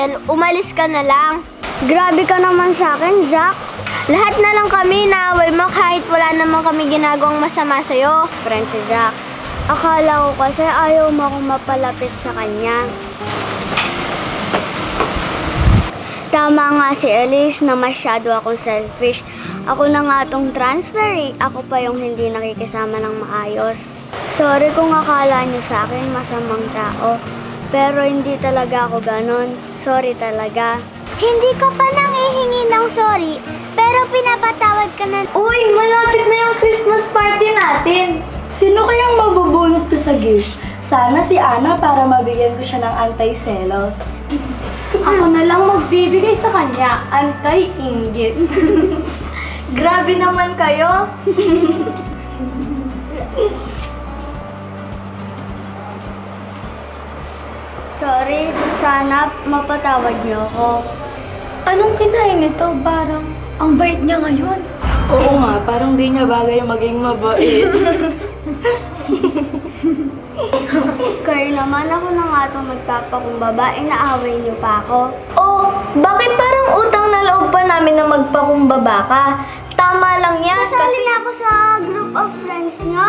Michelle, umalis ka na lang. Grabe ka naman sa akin, Zach. Lahat na lang kami naaway mo kahit wala naman kami ginagawang masama sa'yo. Friend si Zach. Akala ko kasi ayaw mo akong mapalapit sa kanya. Tama nga si Elise na masyado akong selfish. Ako na nga tong transfer eh. Ako pa yung hindi nakikisama ng maayos. Sorry kung akala niyo sa akin masamang tao. Pero hindi talaga ako ganon. Sorry talaga. Hindi ka pa nangihingi ng sorry, pero pinapatawad ka na. Uy, malapit na yung Christmas party natin. Sino kayang mabubunot ko sa gift? Sana si Ana para mabigyan ko siya ng anti-selos. Ako na lang magbibigay sa kanya, anti-inggit. Grabe naman kayo. Sorry, sana mapatawad niyo ako. Anong kinain nito? Parang ang bait niya ngayon. Oo nga, parang di niya bagay maging mabait. Kayo naman, ako na nga itong magpapakumbaba, inaaway niyo pa ako. Oh, bakit parang utang na loob pa namin na magpakumbaba ka? Tama lang yan. Kasali na ako sa group of friends niyo.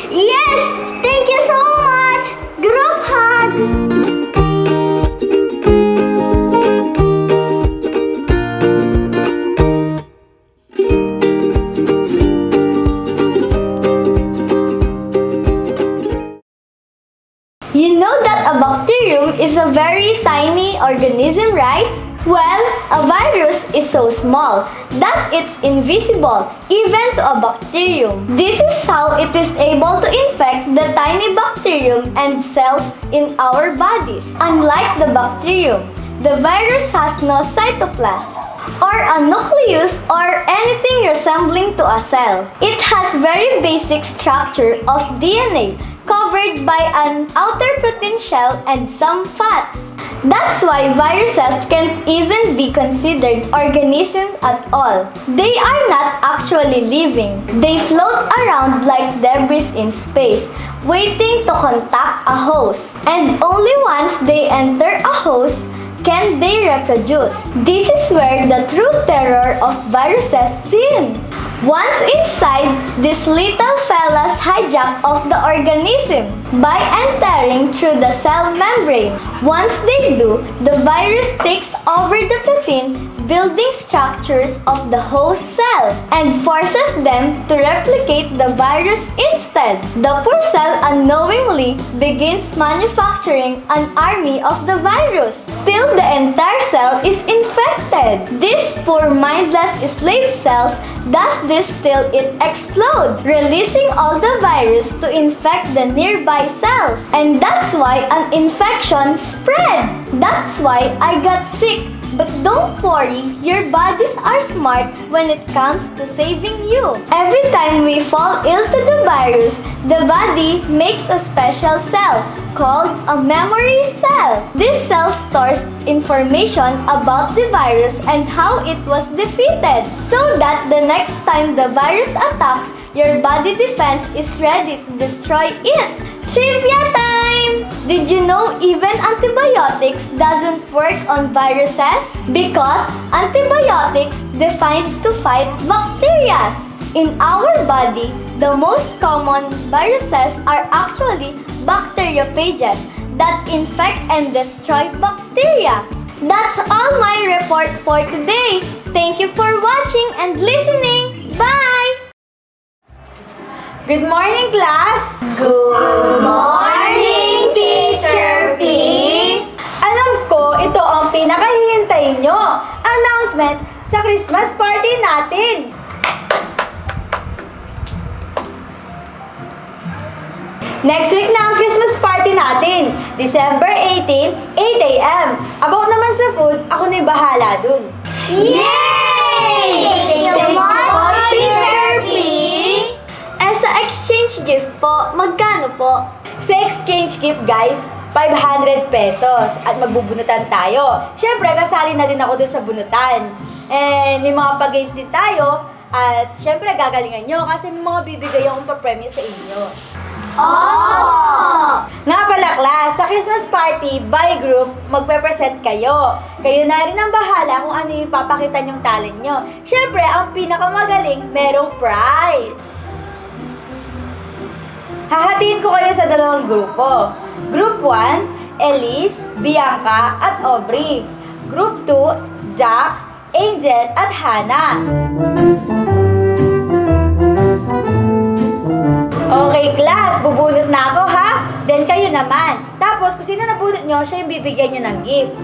Yes! Thank you so much! Group hug! You know that a bacterium is a very tiny organism, right? Well, a virus is so small that it's invisible even to a bacterium. This is how it is able to infect the tiny bacterium and cells in our bodies. Unlike the bacterium, the virus has no cytoplasm or a nucleus or anything resembling to a cell. It has very basic structure of DNA covered by an outer protein shell and some fats. That's why viruses can't even be considered organisms at all. They are not actually living. They float around like debris in space, waiting to contact a host. And only once they enter a host can they reproduce. This is where the true terror of viruses seen. Once inside, these little fellas hijack of the organism by entering through the cell membrane. Once they do, the virus takes over the protein building structures of the host cell and forces them to replicate the virus instead. The poor cell unknowingly begins manufacturing an army of the virus till the entire cell is infected. These poor mindless slave cells does this till it explodes, releasing all the virus to infect the nearby cells. And that's why an infection spread. That's why I got sick. But don't worry, your bodies are smart when it comes to saving you. Every time we fall ill to the virus, the body makes a special cell called a memory cell. This cell stores information about the virus and how it was defeated, so that the next time the virus attacks, your body defense is ready to destroy it. Trivia time! Did you know even antibiotics doesn't work on viruses? Because antibiotics designed to fight bacteria. In our body, the most common viruses are actually bacteriophages that infect and destroy bacteria. That's all my report for today. Thank you for watching and listening. Bye! Good morning, class! Good morning, Teacher Pink! Alam ko, ito ang pinakahihintayin nyo. Announcement sa Christmas party natin. Next week na ang Christmas party natin. December 18, 8 a.m. About naman sa food, ako na'y bahala dun. Yay! Thank you so much, Teacher Pink! Sa exchange gift po, magkano po? Sa exchange gift, guys, 500 pesos at magbubunutan tayo. Siyempre, kasali na din ako dun sa bunutan. And may mga pa-games din tayo at siyempre, gagalingan nyo kasi may mga bibigay akong pa-premium sa inyo. Oh! Nga pala, class, sa Christmas party, by group, magpe-present kayo. Kayo na rin ang bahala kung ano yung papakita nyong talent nyo. Siyempre, ang pinakamagaling, merong prize. Hahatiin ko kayo sa dalawang grupo. Group 1, Elise, Bianca, at Aubrey. Group 2, Zach, Angel, at Hannah. Okay, class, bubunot na ako, ha? Then kayo naman. Tapos, kung sino nabunot nyo, siya yung bibigyan nyo ng gift.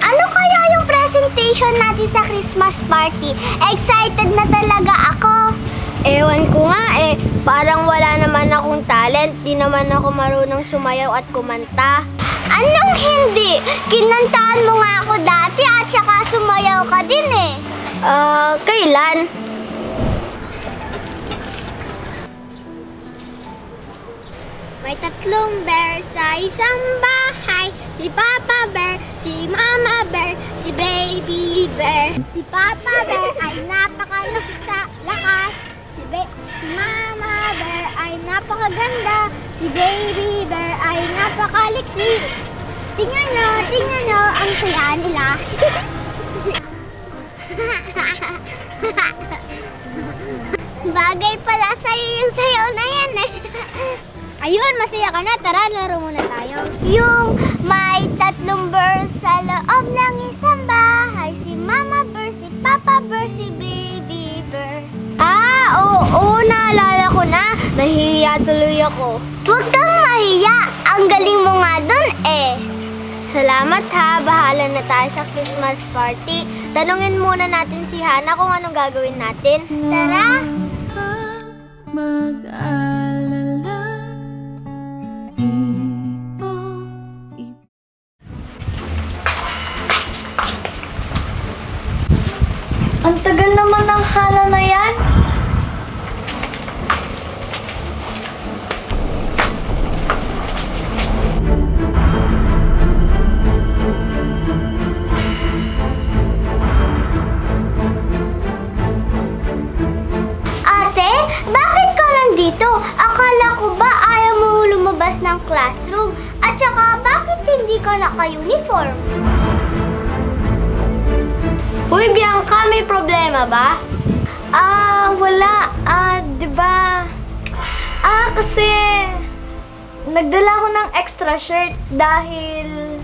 Ano kaya yung presentation natin sa Christmas party? Excited na talaga ako. Ewan ko nga eh, parang wala naman akong talent. Di naman ako marunong sumayaw at kumanta. Anong hindi? Kinantahan mo nga ako dati at saka sumayaw ka din eh. Kailan? May tatlong bear sa isang bahay. Si Papa Bear, si Mama Bear, si Baby Bear. Si Papa Bear ay napakalakas sa lakas. Si Mama Bear ay napakaganda. Si Baby Bear ay napakaliksi. Tingnan nyo, ang saya nila. Bagay pala sa'yo yung sayaw na yan eh. Ayun, masaya ka na. Tara, laro muna tayo. Yung may tatlong bear sa loob ng isang bahay. Si Mama Bear, si Papa Bear, si Baby Bear. Oo, naalala ko na. Nahihiya tuloy ako. Huwag kang mahiya. Ang galing mo nga dun eh. Salamat ha. Bahala na tayo sa Christmas party. Tanungin muna natin si Hannah kung anong gagawin natin. Tara! Mag-alala. Ang tagal naman ng Hannah na yan. Ate, bakit ka nandito? Akala ko ba ayaw mo lumabas ng classroom? At saka, bakit hindi ka naka-uniform? Uy, Bianca, may problema ba? Wala. Diba? Kasi nagdala ko ng extra shirt dahil...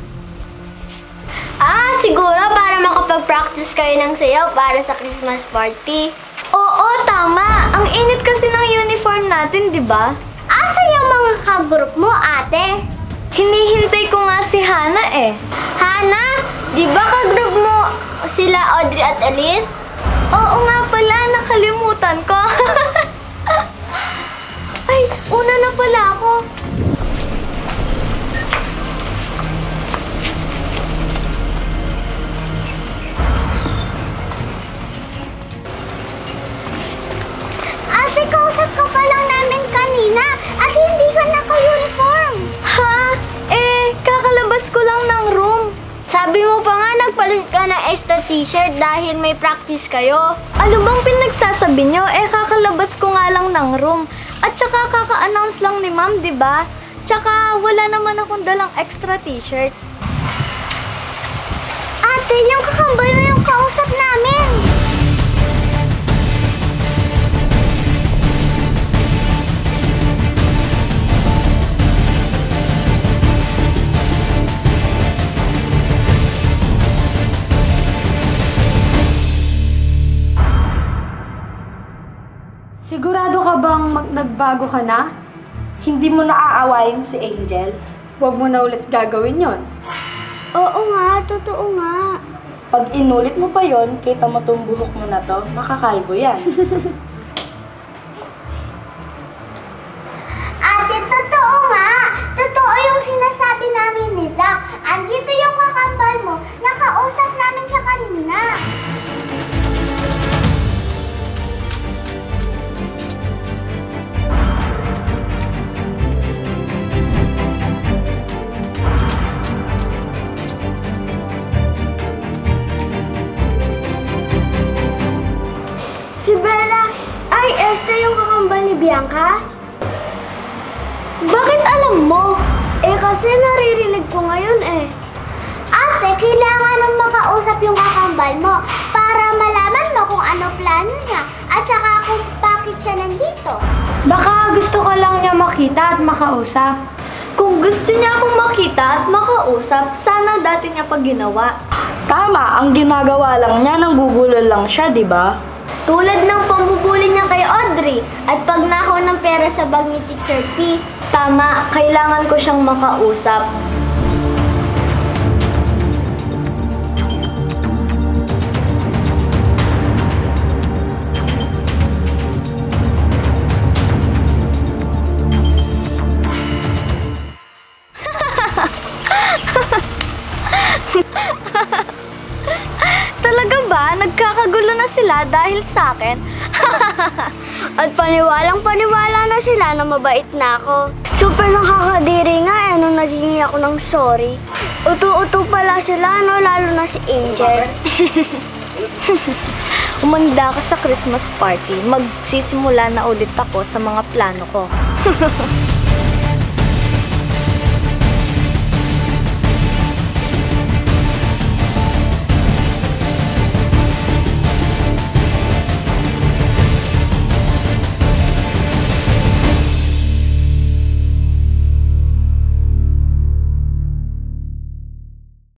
Siguro para makapag-practice kayo ng sayaw para sa Christmas party. Oo, tama. Ang init kasi ng uniform natin, diba? Asa yung mga kagroup mo, ate? Hinihintay ko nga si Hannah eh. Hannah, di ba kagroup mo sila Audrey at Elise? Oo nga pala, nakalimutan ko. Ay, una na pala ako. Ate, kausap ka pa lang namin kanina at hindi ka naka-uniform. Ha? Kakalabas ko lang ng room. Sabi mo pa nga nagpalit ka ng extra t-shirt dahil may practice kayo. Ano bang pinagsasabi nyo? Kakalabas ko nga lang ng room. At saka kaka-announce lang ni ma'am, diba? Tsaka wala naman akong dalang extra t-shirt. Ate, yung kakambal mo yung kausap namin. Sigurado ka bang nagbago ka na? Hindi mo naaawayin si Angel. Huwag mo na ulit gagawin yon. Oo nga, totoo nga. Pag inulit mo pa yon, kita mo tong buhok mo na to, makakalbo yan. Ate, Kasi naririnig ko ngayon eh. Ate, kailangan mong makausap yung kakambal mo para malaman mo kung ano plano niya at saka kung bakit siya nandito. Baka gusto ka lang niya makita at makausap. Kung gusto niya akong makita at makausap, sana dati niya pa ginawa. Tama, ang ginagawa lang niya, nang bubulol lang siya, di ba? Tulad ng pambubuli niya kay Audrey at pagnakaw ng pera sa bag ni Teacher P. Tama, kailangan ko siyang makausap. Talaga ba? Nagkakagulo na sila dahil sa akin? At paniwalang-paniwala na sila na mabait na ako. Super nakakadiri nga eh nung naging ako ng sorry. Utu-utu pala sila no, lalo na si Angel. Umanda ka sa Christmas party. Magsisimula na ulit ako sa mga plano ko.